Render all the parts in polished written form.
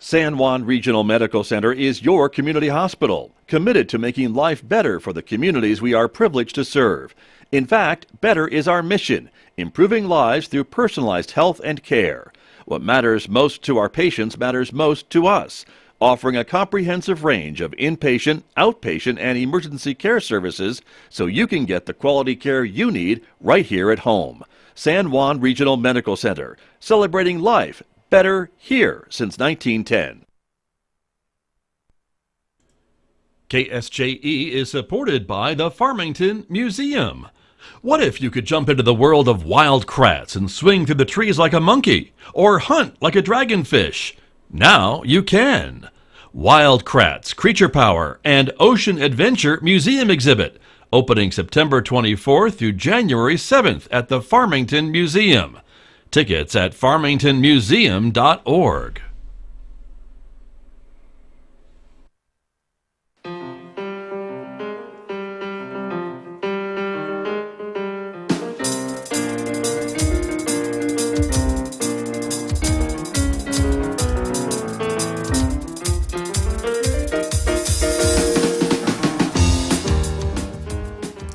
San Juan Regional Medical Center is your community hospital, committed to making life better for the communities we are privileged to serve. In fact, better is our mission, improving lives through personalized health and care. What matters most to our patients matters most to us, offering a comprehensive range of inpatient, outpatient, and emergency care services so you can get the quality care you need right here at home. San Juan Regional Medical Center, celebrating life better here since 1910. KSJE is supported by the Farmington Museum. What if you could jump into the world of wild kratts and swing through the trees like a monkey, or hunt like a dragonfish? Now you can. Wild Kratts, Creature Power, and Ocean Adventure Museum Exhibit, opening September 24th through January 7th at the Farmington Museum. Tickets at farmingtonmuseum.org.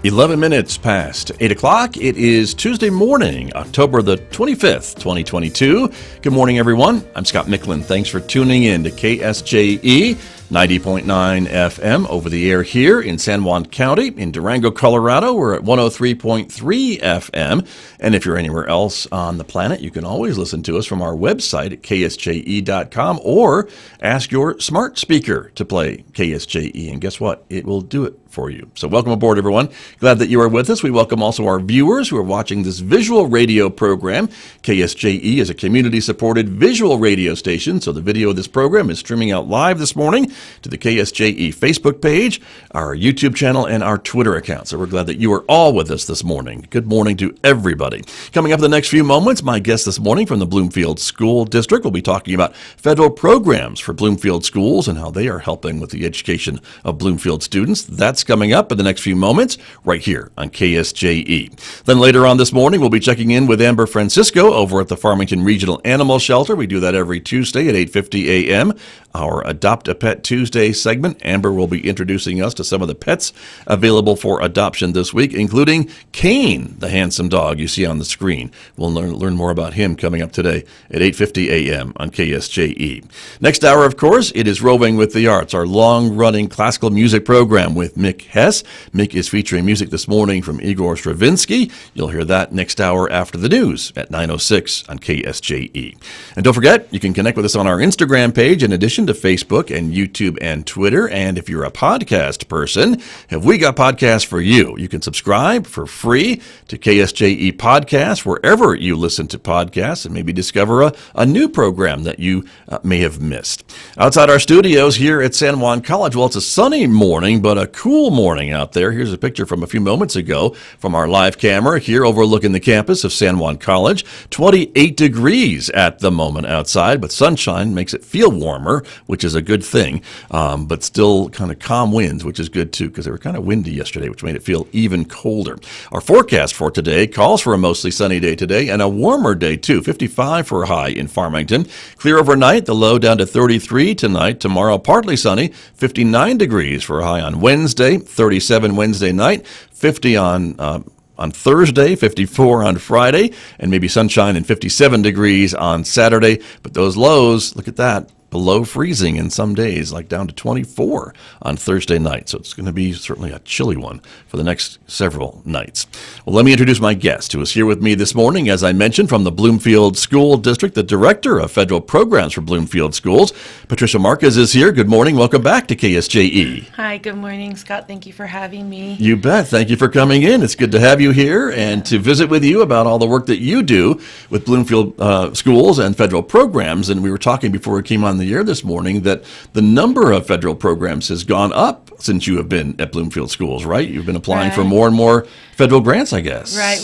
"11 minutes past 8 o'clock. It is Tuesday morning, October the 25th, 2022. Good morning, everyone. I'm Scott Michlin. Thanks for tuning in to KSJE 90.9 FM over the air here in San Juan County. In Durango, Colorado, we're at 103.3 FM. And if you're anywhere else on the planet, you can always listen to us from our website at ksje.com or ask your smart speaker to play KSJE. And guess what? It will do it for you. So welcome aboard, everyone. Glad that you are with us. We welcome also our viewers who are watching this visual radio program. KSJE is a community-supported visual radio station, so the video of this program is streaming out live this morning to the KSJE Facebook page, our YouTube channel, and our Twitter account. So we're glad that you are all with us this morning. Good morning to everybody. Coming up in the next few moments, my guest this morning from the Bloomfield School District will be talking about federal programs for Bloomfield schools and how they are helping with the education of Bloomfield students. That's coming up in the next few moments right here on KSJE. Then later on this morning, we'll be checking in with Amber Francisco over at the Farmington Regional Animal Shelter. We do that every Tuesday at 8:50 a.m. Our Adopt a Pet Tuesday segment. Amber will be introducing us to some of the pets available for adoption this week, including Kane, the handsome dog you see on the screen. We'll learn more about him coming up today at 8:50 a.m. on KSJE. Next hour, of course, it is Roving with the Arts, our long-running classical music program with Mick Hess. Mick is featuring music this morning from Igor Stravinsky. You'll hear that next hour after the news at 9:06 on KSJE. And don't forget, you can connect with us on our Instagram page in addition to Facebook and YouTube and Twitter. And if you're a podcast person, have we got podcasts for you? You can subscribe for free to KSJE Podcasts wherever you listen to podcasts and maybe discover a new program that you may have missed. Outside our studios here at San Juan College, well, it's a sunny morning, but a cool morning out there. Here's a picture from a few moments ago from our live camera here overlooking the campus of San Juan College. 28 degrees at the moment outside, but sunshine makes it feel warmer, which is a good thing, but still kind of calm winds, which is good too, because they were kind of windy yesterday, which made it feel even colder. Our forecast for today calls for a mostly sunny day today and a warmer day too, 55 for a high in Farmington. Clear overnight, the low down to 33 tonight. Tomorrow, partly sunny, 59 degrees for a high on Wednesday, 37 Wednesday night, 50 on Thursday, 54 on Friday, and maybe sunshine and 57 degrees on Saturday. But those lows, look at that, below freezing in some days, like down to 24 on Thursday night. So it's going to be certainly a chilly one for the next several nights. Well, let me introduce my guest who is here with me this morning, as I mentioned, from the Bloomfield School District, the Director of Federal Programs for Bloomfield Schools. Patricia Marquez is here. Good morning. Welcome back to KSJE. Hi, good morning, Scott. Thank you for having me. You bet. Thank you for coming in. It's good to have you here and to visit with you about all the work that you do with Bloomfield schools and federal programs. And we were talking before we came on the air this morning that the number of federal programs has gone up since you have been at Bloomfield Schools, right? You've been applying for more and more federal grants, I guess. Right.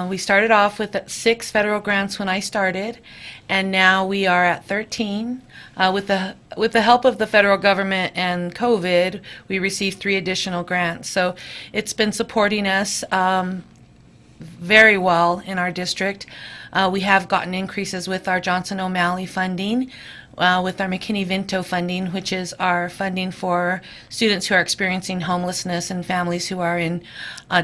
We started off with 6 federal grants when I started, and now we are at 13. With the help of the federal government and COVID, we received 3 additional grants. So it's been supporting us very well in our district. We have gotten increases with our Johnson O'Malley funding. with our McKinney-Vento funding, which is our funding for students who are experiencing homelessness and families who are in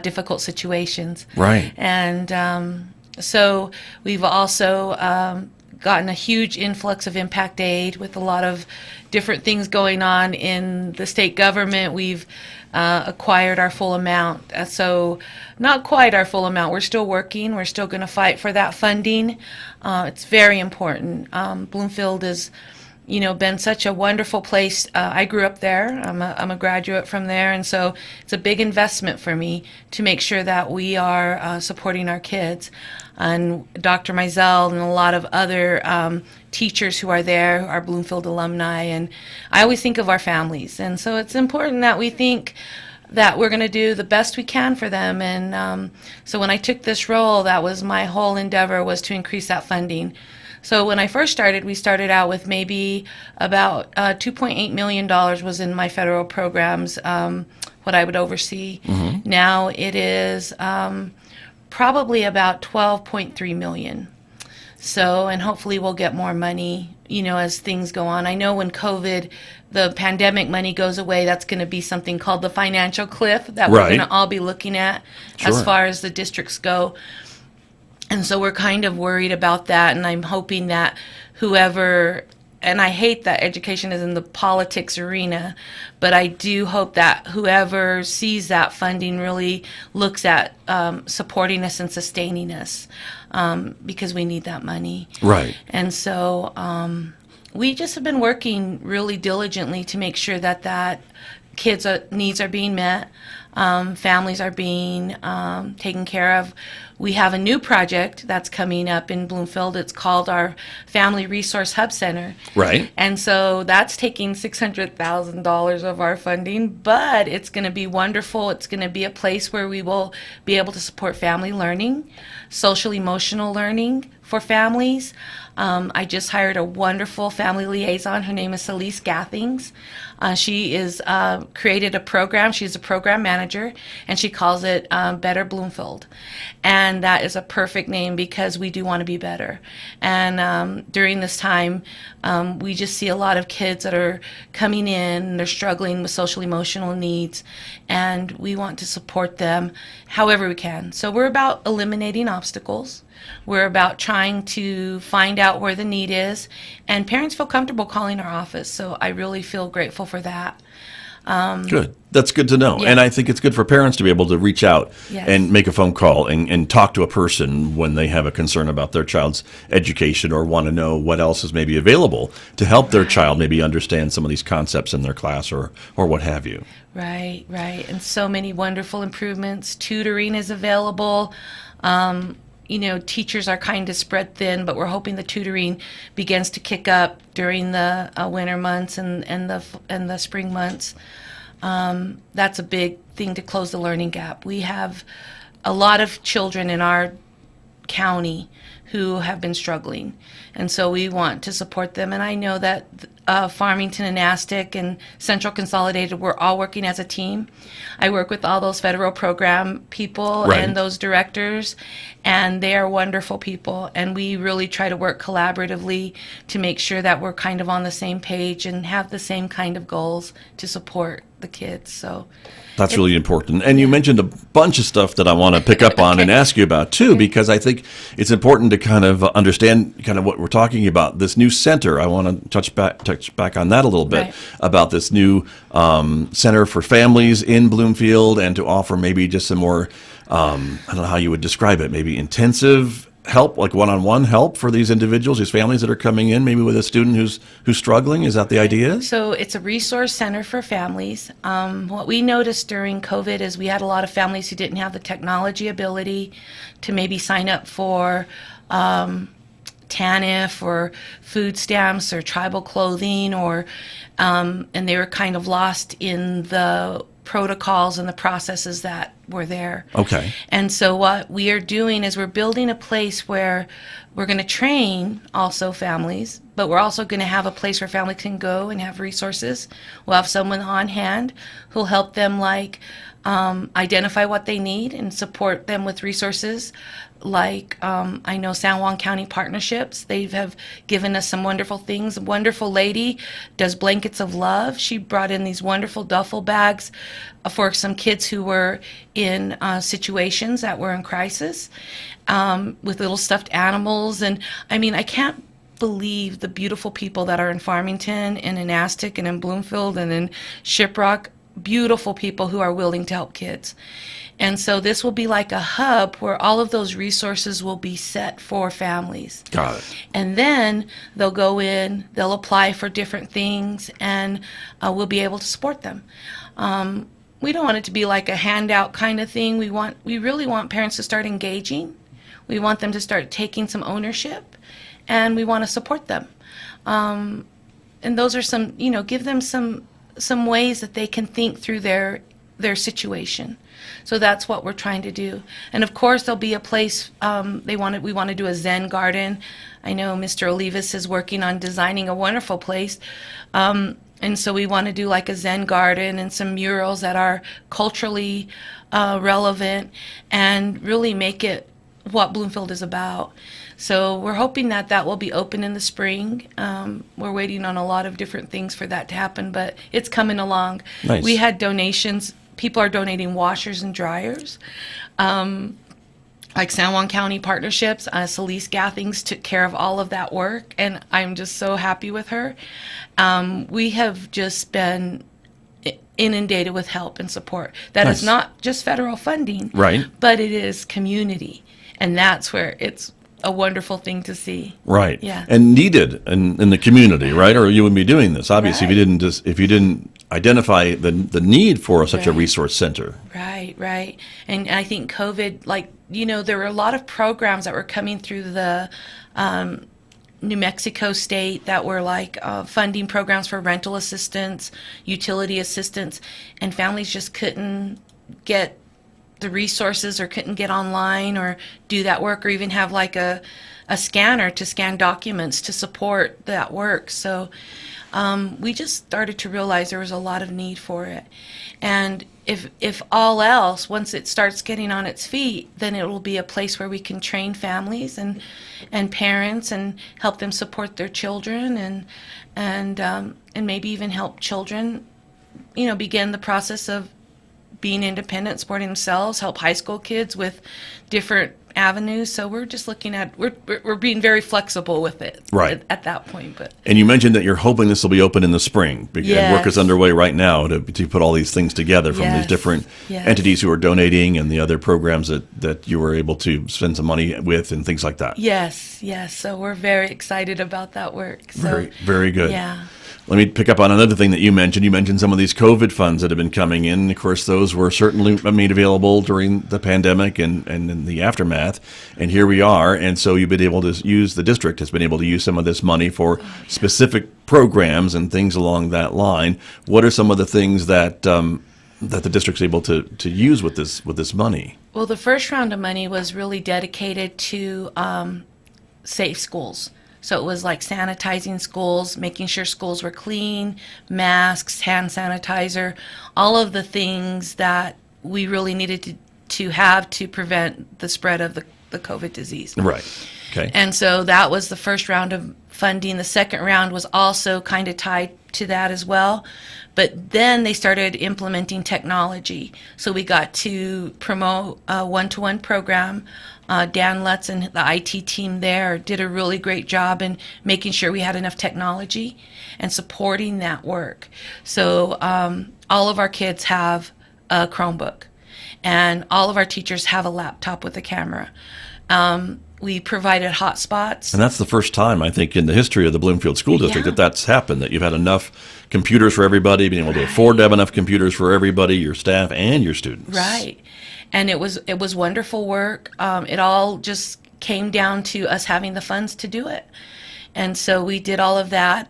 difficult situations. Right. And so we've also gotten a huge influx of impact aid with a lot of different things going on in the state government. We've acquired our full amount. So not quite our full amount. We're still working. We're still going to fight for that funding. It's very important. Bloomfield has, been such a wonderful place. I grew up there. I'm a graduate from there, and so it's a big investment for me to make sure that we are supporting our kids. And Dr. Mizell and a lot of other teachers who are there who are Bloomfield alumni, and I always think of our families. And so it's important that we think that we're going to do the best we can for them. And so when I took this role, that was my whole endeavor, was to increase that funding. So when I first started, we started out with maybe about $2.8 million was in my federal programs, what I would oversee. Mm-hmm. Now it is probably about 12.3 million. So, and hopefully we'll get more money, as things go on. I know when the pandemic money goes away, that's going to be something called the financial cliff that we're going to all be looking at as far as the districts go. And so we're kind of worried about that, and I'm hoping that whoever, and I hate that education is in the politics arena, but I do hope that whoever sees that funding really looks at supporting us and sustaining us, because we need that money. Right. And so we just have been working really diligently to make sure that kids' needs are being met, families are being taken care of. We have a new project that's coming up in Bloomfield. It's called our Family Resource Hub Center. Right. And so that's taking $600,000 of our funding, but it's going to be wonderful. It's going to be a place where we will be able to support family learning, social emotional learning for families. I just hired a wonderful family liaison. Her name is Celeste Gathings. She is created a program. She's a program manager, and she calls it Better Bloomfield. And that is a perfect name because we do want to be better. And during this time, we just see a lot of kids that are coming in, and they're struggling with social emotional needs, and we want to support them however we can. So we're about eliminating obstacles. We're about trying to find out where the need is, and parents feel comfortable calling our office, so I really feel grateful for that. Good. That's good to know. Yeah. And I think it's good for parents to be able to reach out Yes. and make a phone call and talk to a person when they have a concern about their child's education or want to know what else is maybe available to help their child maybe understand some of these concepts in their class or what have you. Right. And so many wonderful improvements. Tutoring is available. Teachers are kind of spread thin, but we're hoping the tutoring begins to kick up during the winter months and the spring months. That's a big thing to close the learning gap. We have a lot of children in our county who have been struggling, and so we want to support them. And I know that Farmington and Aztec and Central Consolidated, we're all working as a team. I work with all those federal program people and those directors, and they are wonderful people. And we really try to work collaboratively to make sure that we're kind of on the same page and have the same kind of goals to support the kids. So that's really important. And you mentioned a bunch of stuff that I want to pick up on and ask you about too, because I think it's important to kind of understand kind of what we're talking about. This new center, I want to touch back on that a little bit, about this new center for families in Bloomfield, and to offer maybe just some more, I don't know how you would describe it, maybe intensive help, like one-on-one help for these individuals, these families that are coming in, maybe with a student who's struggling. Is that the idea? So it's a resource center for families. What we noticed during COVID is we had a lot of families who didn't have the technology ability to maybe sign up for TANF or food stamps or tribal clothing, or and they were kind of lost in the protocols and the processes that were there. Okay. And so what we are doing is we're building a place where we're going to train also families, but we're also going to have a place where families can go and have resources. We'll have someone on hand who'll help them identify what they need and support them with resources. I know San Juan County Partnerships, they have given us some wonderful things. A wonderful lady does blankets of love. She brought in these wonderful duffel bags for some kids who were in situations that were in crisis, with little stuffed animals. And I mean, I can't believe the beautiful people that are in Farmington and in Aztec and in Bloomfield and in Shiprock, beautiful people who are willing to help kids. And so this will be like a hub where all of those resources will be set for families. Got it. And then they'll go in, they'll apply for different things, and we'll be able to support them. We don't want it to be like a handout kind of thing. We really want parents to start engaging. We want them to start taking some ownership, and we want to support them. And those are some, give them some ways that they can think through their situation. So that's what we're trying to do. And of course, there'll be a place, we want to do a Zen garden. I know Mr. Olivas is working on designing a wonderful place. And so we want to do like a Zen garden and some murals that are culturally relevant and really make it what Bloomfield is about. So we're hoping that will be open in the spring. We're waiting on a lot of different things for that to happen, but it's coming along. Nice. We had donations. People are donating washers and dryers. Like San Juan County Partnerships, Celeste Gathings took care of all of that work, and I'm just so happy with her. We have just been inundated with help and support. That Nice. is not just federal funding, Right. but it is community, and that's where it's a wonderful thing to see. Right. Yeah. And needed in the community, right? Or you wouldn't be doing this. Obviously, Right. if you didn't identify the need for such a Right. resource center. Right. And I think COVID, there were a lot of programs that were coming through the New Mexico state that were funding programs for rental assistance, utility assistance, and families just couldn't get the resources or couldn't get online or do that work or even have a scanner to scan documents to support that work. So we just started to realize there was a lot of need for it. And if all else, once it starts getting on its feet, then it will be a place where we can train families and parents and help them support their children and maybe even help children, begin the process of being independent, supporting themselves, help high school kids with different avenues. So we're just looking at, we're being very flexible with it Right. at that point. But And you mentioned that you're hoping this will be open in the spring. And work is Yes. underway right now to put all these things together from these Yes. different Yes. entities who are donating and the other programs that you were able to spend some money with and things like that. yes. So we're very excited about that work. So, Very, very good. Yeah. Let me pick up on another thing that you mentioned. You mentioned some of these COVID funds that have been coming in. Of course, those were certainly made available during the pandemic and in the aftermath. And here we are. And so you've been able to the district has been able to use some of this money for specific programs and things along that line. What are some of the things that the district's able to use with this money? Well, the first round of money was really dedicated to safe schools. So it was like sanitizing schools, making sure schools were clean, masks, hand sanitizer, all of the things that we really needed to have to prevent the spread of the COVID disease. Right. Okay. And so that was the first round of funding. The second round was also kind of tied to that as well. But then they started implementing technology. So we got to promote a one-to-one program. Dan Lutz and the IT team there did a really great job in making sure we had enough technology and supporting that work. So all of our kids have a Chromebook, and all of our teachers have a laptop with a camera. We provided hotspots. And that's the first time, I think, in the history of the Bloomfield School District Yeah. that's happened, that you've had enough computers for everybody, being able to afford to have enough computers for everybody, your staff and your students. Right. And it was wonderful work. It all just came down to us having the funds to do it. And so we did all of that.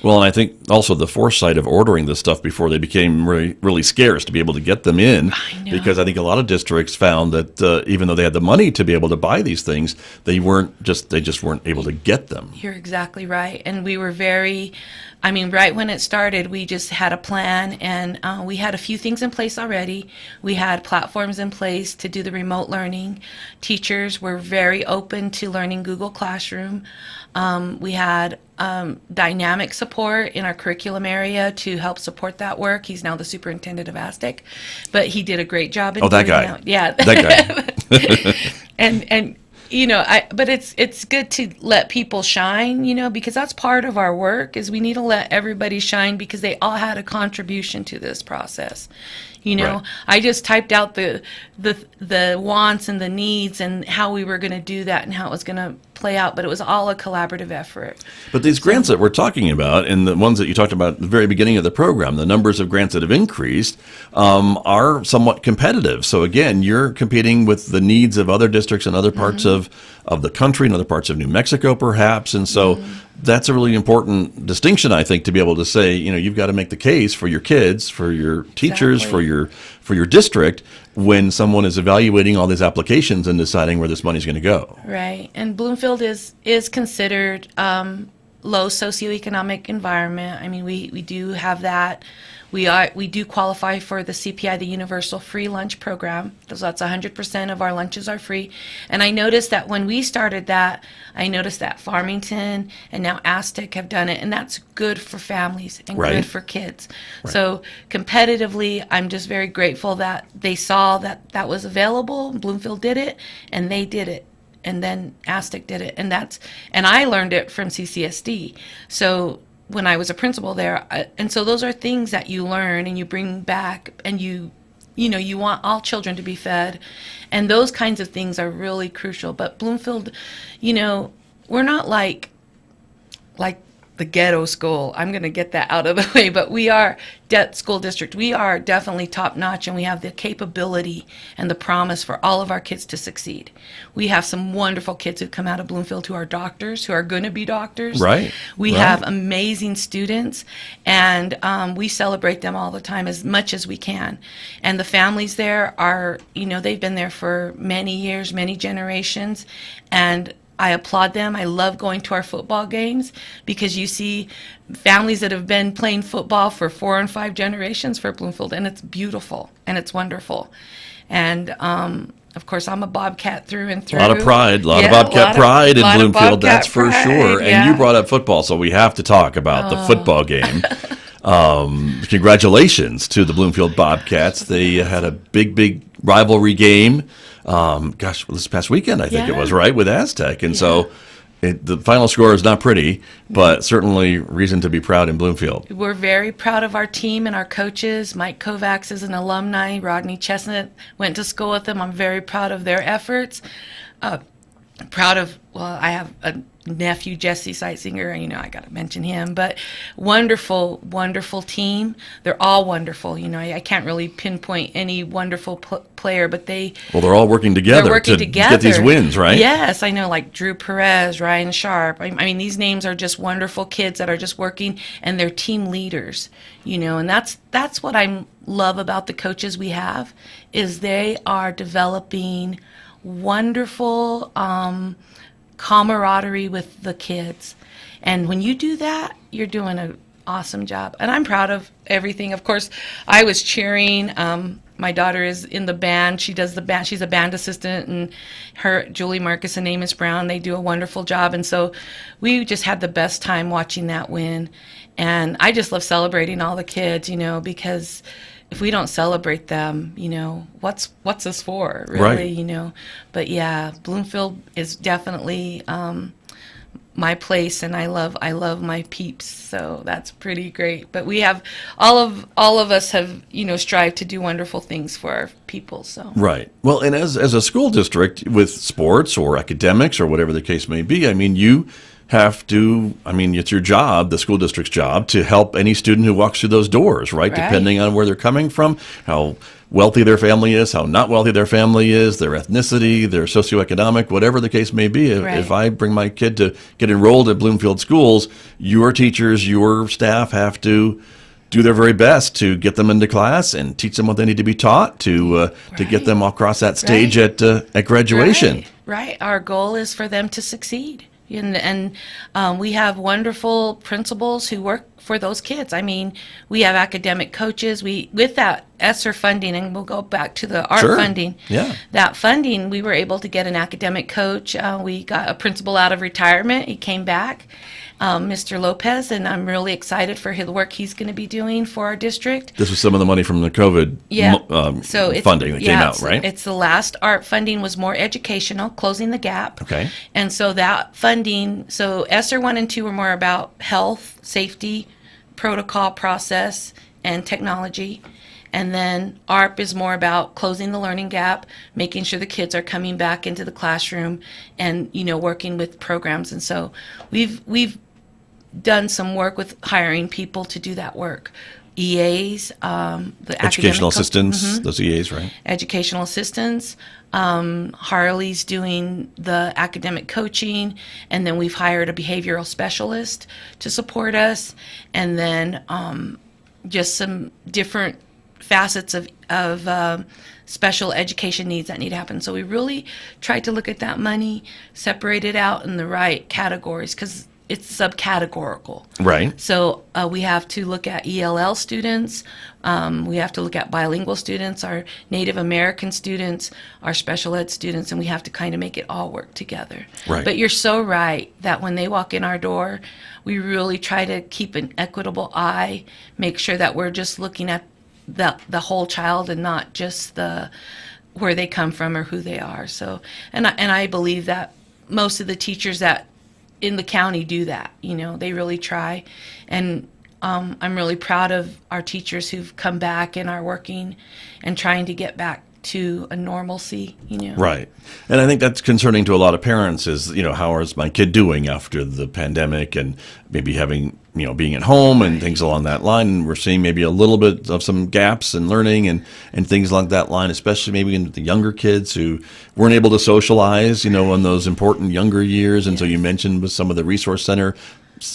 Well, and I think also the foresight of ordering this stuff before they became really, really scarce to be able to get them in. I know. Because I think a lot of districts found that even though they had the money to be able to buy these things, they just weren't able to get them. You're exactly right. And we were right when it started, we just had a plan, and we had a few things in place already. We had platforms in place to do the remote learning. Teachers were very open to learning Google Classroom. We had dynamic support in our curriculum area to help support that work. He's now the superintendent of Aztec, but he did a great job in that doing guy. that. Yeah. That guy. and but it's good to let people shine, because that's part of our work, is we need to let everybody shine because they all had a contribution to this process. Right. I just typed out the wants and the needs and how we were going to do that and how it was going to play out, but it was all a collaborative effort. But these grants that we're talking about, and the ones that you talked about at the very beginning of the program, the numbers of grants that have increased are somewhat competitive. So again, you're competing with the needs of other districts in other parts of the country and other parts of New Mexico, perhaps. And so that's a really important distinction, I think, to be able to say, you've got to make the case for your kids, for your teachers, Exactly. for your district when someone is evaluating all these applications and deciding where this money's going to go. Right. And Bloomfield is considered low socioeconomic environment. I mean, we do have that. We do qualify for the CPI, the Universal Free Lunch Program. So that's 100% of our lunches are free. And I noticed that when we started that, Farmington and now Aztec have done it, and that's good for families and Right. good for kids. Right. So competitively, I'm just very grateful that they saw that was available. Bloomfield did it, and they did it. And then Aztec did it, and I learned it from CCSD. So when I was a principal there, and so those are things that you learn and you bring back, and you want all children to be fed, and those kinds of things are really crucial. But Bloomfield, we're not like the ghetto school. I'm going to get that out of the way, but we are school district. We are definitely top notch, and we have the capability and the promise for all of our kids to succeed. We have some wonderful kids who come out of Bloomfield who are doctors, who are going to be doctors. Right. We have amazing students, and we celebrate them all the time as much as we can. And the families there are, they've been there for many years, many generations, and I applaud them. I love going to our football games because you see families that have been playing football for 4 and 5 generations for Bloomfield, and it's beautiful and it's wonderful. And of course, I'm a Bobcat through and through. A lot of pride, a lot of Bobcat pride in Bloomfield, that's for sure. Yeah. And you brought up football, so we have to talk about the football game. Congratulations to the Bloomfield Bobcats. They had a big rivalry game. This past weekend, I think it was, right, with Aztec. And so the final score is not pretty, but certainly reason to be proud in Bloomfield. We're very proud of our team and our coaches. Mike Kovacs is an alumni. Rodney Chestnut went to school with them. I'm very proud of their efforts. I have a nephew, Jesse Seitzinger, I got to mention him, but wonderful team. They're all wonderful. I can't really pinpoint any wonderful player, but they're all working together to get these wins, right? Yes, I know, like Drew Perez, Ryan Sharp. I mean, these names are just wonderful kids that are just working, and they're team leaders, and that's what I love about the coaches we have, is they are developing wonderful camaraderie with the kids. And when you do that, you're doing an awesome job. And I'm proud of everything. Of course, I was cheering. My daughter is in the band. She does the band. She's a band assistant, and Julie Marcus and Amos Brown, they do a wonderful job. And so we just had the best time watching that win. And I just love celebrating all the kids, because if we don't celebrate them, what's this for, really, right. But yeah, Bloomfield is definitely my place, and I love my peeps, so that's pretty great. But we have all of us have strived to do wonderful things for our people. So right. Well, and as a school district with sports or academics or whatever the case may be, I mean, you have to, I mean, it's your job, the school district's job, to help any student who walks through those doors, right? Depending on where they're coming from, how wealthy their family is, how not wealthy their family is, their ethnicity, their socioeconomic, whatever the case may be. If I bring my kid to get enrolled at Bloomfield schools, your teachers, your staff have to do their very best to get them into class and teach them what they need to be taught to get them across that stage at graduation. Right. Our goal is for them to succeed. And we have wonderful principals who work for those kids. I mean, we have academic coaches. With that ESSER funding, and we'll go back to the art funding. Yeah. That funding, we were able to get an academic coach. We got a principal out of retirement. He came back, Mr. Lopez, and I'm really excited for his work he's going to be doing for our district. This was some of the money from the COVID funding that came out, right? It's the last art funding was more educational, closing the gap. Okay. And so that funding, so ESSER 1 and 2 were more about health, safety, protocol, process, and technology. And then ARP is more about closing the learning gap, making sure the kids are coming back into the classroom and, working with programs. And so we've done some work with hiring people to do that work. EAs, the educational assistants, those EAs, right? Educational assistants. Harley's doing the academic coaching, and then we've hired a behavioral specialist to support us, and then just some different facets of special education needs that need to happen. So we really tried to look at that money, separate it out in the right categories, because it's subcategorical. Right. So we have to look at ELL students. We have to look at bilingual students, our Native American students, our special ed students, and we have to kind of make it all work together. Right. But you're so right that when they walk in our door, we really try to keep an equitable eye, make sure that we're just looking at the whole child and not just where they come from or who they are. So, and I believe that most of the teachers that in the county do that. They really try, and I'm really proud of our teachers who've come back and are working and trying to get back to a normalcy. Right. And I think that's concerning to a lot of parents is, how is my kid doing after the pandemic and maybe having, being at home and things along that line. And we're seeing maybe a little bit of some gaps in learning and things along that line, especially maybe in the younger kids who weren't able to socialize, in those important younger years. And so you mentioned with some of the resource center,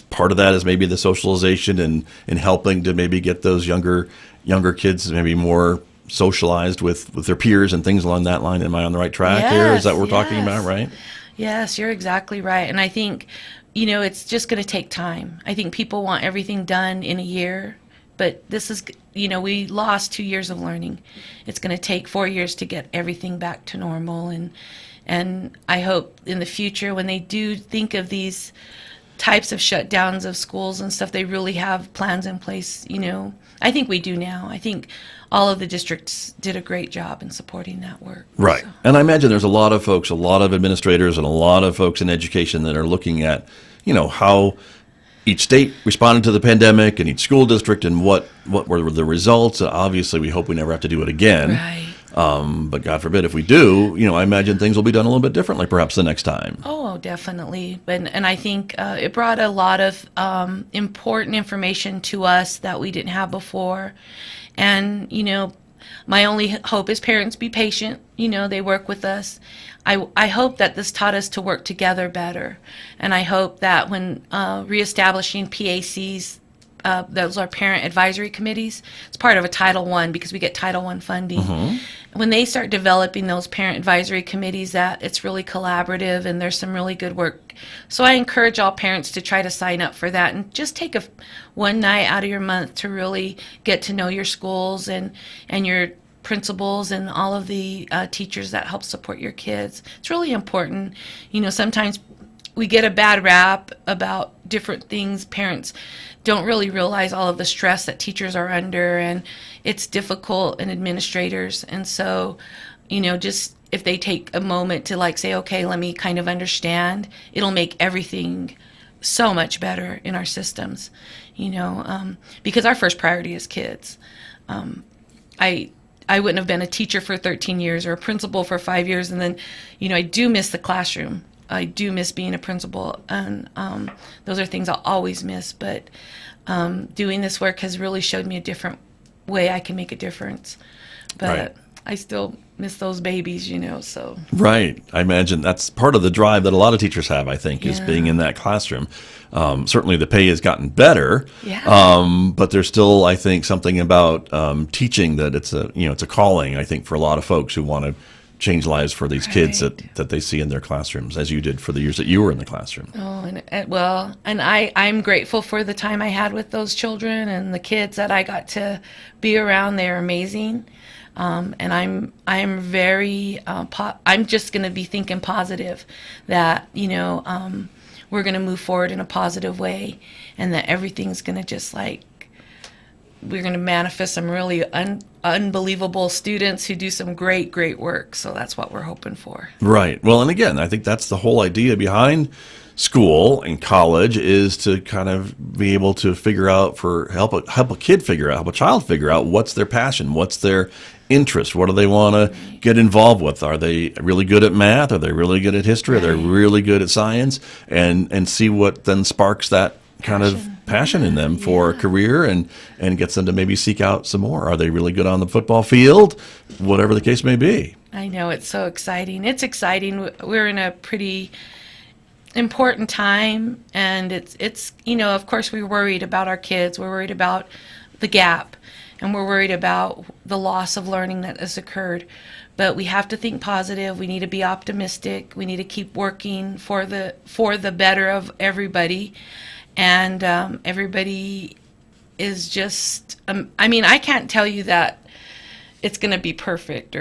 part of that is maybe the socialization and helping to maybe get those younger kids maybe more socialized with their peers and things along that line. Am I on the right track here? Is that what we're talking about, right? Yes, you're exactly right. And I think, it's just going to take time. I think people want everything done in a year, but this is, we lost 2 years of learning. It's going to take 4 years to get everything back to normal. And I hope in the future when they do think of these types of shutdowns of schools and stuff, they really have plans in place. I think we do now. I think all of the districts did a great job in supporting that work. Right. So. And I imagine there's a lot of folks, a lot of administrators and a lot of folks in education that are looking at, how each state responded to the pandemic and each school district and what were the results. Obviously, we hope we never have to do it again. Right. But God forbid if we do, I imagine things will be done a little bit differently perhaps the next time. Oh, definitely. And I think it brought a lot of important information to us that we didn't have before. And, my only hope is parents be patient. They work with us. I hope that this taught us to work together better. And I hope that when reestablishing PACs, those are parent advisory committees. It's part of a Title I because we get Title I funding. Mm-hmm. When they start developing those parent advisory committees, that it's really collaborative and there's some really good work. So I encourage all parents to try to sign up for that and just take one night out of your month to really get to know your schools and your principals and all of the teachers that help support your kids. It's really important. Sometimes we get a bad rap about different things. Parents don't really realize all of the stress that teachers are under, and it's difficult, and administrators. And so, just if they take a moment to say, okay, let me kind of understand, it'll make everything so much better in our systems, because our first priority is kids. I wouldn't have been a teacher for 13 years or a principal for 5 years, and then, I do miss the classroom. I do miss being a principal, and those are things I'll always miss. But doing this work has really showed me a different way I can make a difference. But Right. I still miss those babies, so. Right. I imagine that's part of the drive that a lot of teachers have, I think, is Yeah. being in that classroom. Certainly the pay has gotten better, Yeah. but there's still, I think, something about teaching that it's a calling, I think, for a lot of folks who want to change lives for these kids Right. that they see in their classrooms, as you did for the years that you were in the classroom. Oh, and I'm grateful for the time I had with those children and the kids that I got to be around. They're amazing. And I'm very, I'm just going to be thinking positive that, we're going to move forward in a positive way, and that everything's going to just we're going to manifest some really unbelievable students who do some great, great work. So that's what we're hoping for. Right. Well, and again, I think that's the whole idea behind school and college, is to kind of be able to figure out, help a child figure out what's their passion, what's their interest, what do they want to get involved with. Are they really good at math? Are they really good at history? Are they really good at science? And see what then sparks that kind of passion in them for a career, and gets them to maybe seek out some more. Are they really good on the football field? Whatever the case may be. I know, it's so exciting. It's exciting. We're in a pretty important time, and it's of course we're worried about our kids. We're worried about the gap, and we're worried about the loss of learning that has occurred. But we have to think positive. We need to be optimistic. We need to keep working for the better of everybody. And everybody is just, I can't tell you that it's going to be perfect,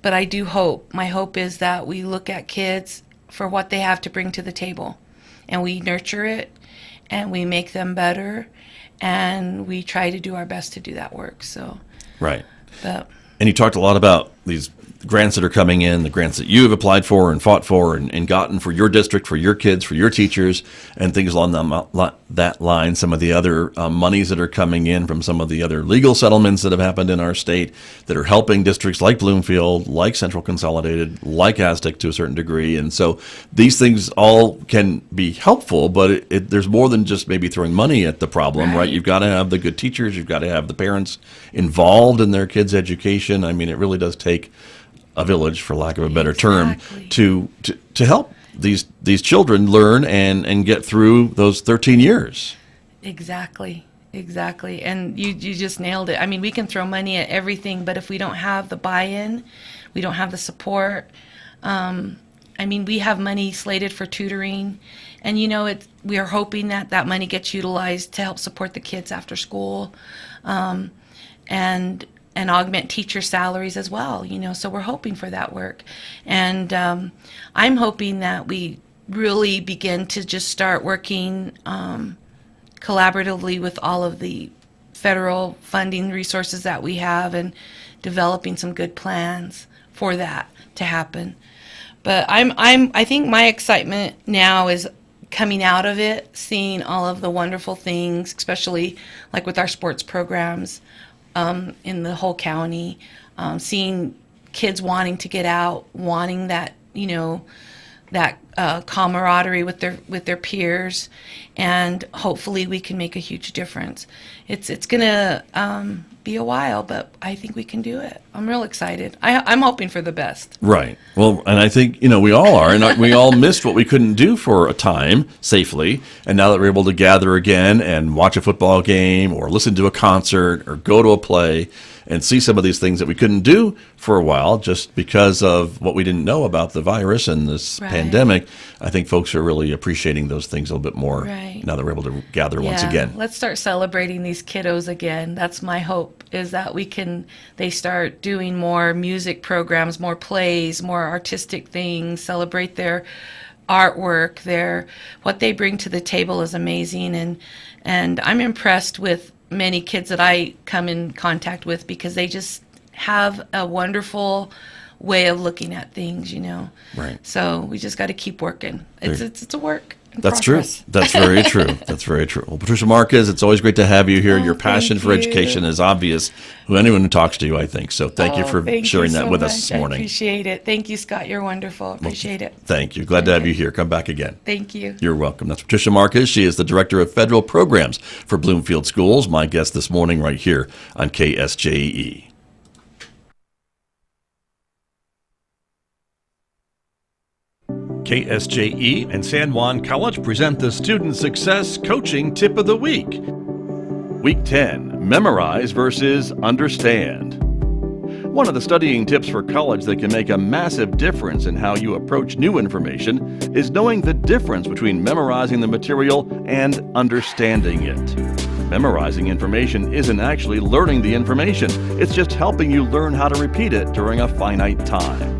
but I do hope. My hope is that we look at kids for what they have to bring to the table, and we nurture it, and we make them better, and we try to do our best to do that work. So, Right. but And you talked a lot about these grants that are coming in, the grants that you have applied for and fought for and gotten for your district, for your kids, for your teachers, and things along that line. Some of the other monies that are coming in from some of the other legal settlements that have happened in our state that are helping districts like Bloomfield, like Central Consolidated, like Aztec to a certain degree. And so these things all can be helpful, but there's more than just maybe throwing money at the problem, right? You've got to have the good teachers. You've got to have the parents involved in their kids' education. I mean, it really does take a village, for lack of a better term, to help these children learn and get through those 13 years. Exactly. And you just nailed it. I mean, we can throw money at everything, but if we don't have the buy-in, we don't have the support. We have money slated for tutoring, and we are hoping that money gets utilized to help support the kids after school, and augment teacher salaries as well. So we're hoping for that work, and I'm hoping that we really begin to just start working collaboratively with all of the federal funding resources that we have, and developing some good plans for that to happen. But I think my excitement now is coming out of it, seeing all of the wonderful things, especially like with our sports programs in the whole county, seeing kids wanting to get out, wanting that camaraderie with their peers, and hopefully we can make a huge difference. It's gonna be a while, but I think we can do it. I'm real excited. I'm hoping for the best. Right. Well, and I think, we all are, and we all missed what we couldn't do for a time safely. And now that we're able to gather again and watch a football game or listen to a concert or go to a play and see some of these things that we couldn't do for a while just because of what we didn't know about the virus and this pandemic, I think folks are really appreciating those things a little bit more now that we're able to gather once again. Let's start celebrating these kiddos again. That's my hope, is that they start doing more music programs, more plays, more artistic things, celebrate their artwork, what they bring to the table is amazing, and I'm impressed with many kids that I come in contact with, because they just have a wonderful way of looking at things, Right. So we just got to keep working. It's a work. That's true. That's very true. That's very true. Well, Patricia Marquez, it's always great to have you here. Your passion for education is obvious who anyone who talks to you, I think. So thank you for sharing that with us this morning. I appreciate it. Thank you, Scott. You're wonderful. Appreciate it. Thank you. Glad to have you here. Come back again. Thank you. You're welcome. That's Patricia Marquez. She is the Director of Federal Programs for Bloomfield Schools. My guest this morning right here on KSJE. KSJE and San Juan College present the Student Success Coaching Tip of the Week. Week 10, Memorize versus Understand. One of the studying tips for college that can make a massive difference in how you approach new information is knowing the difference between memorizing the material and understanding it. Memorizing information isn't actually learning the information, it's just helping you learn how to repeat it during a finite time.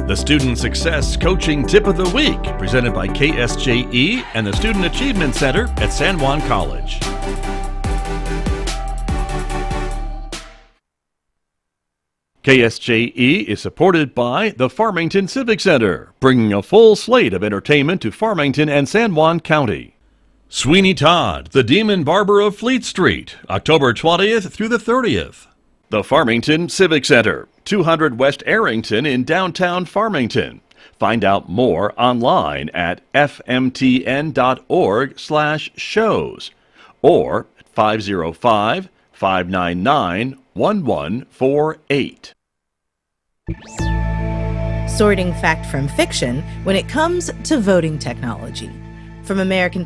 The Student Success Coaching Tip of the Week, presented by KSJE and the Student Achievement Center at San Juan College. KSJE is supported by the Farmington Civic Center, bringing a full slate of entertainment to Farmington and San Juan County. Sweeney Todd, the Demon Barber of Fleet Street, October 20th through the 30th. The Farmington Civic Center, 200 West Arrington in downtown Farmington. Find out more online at fmtn.org/shows or at 505-599-1148. Sorting fact from fiction when it comes to voting technology. From American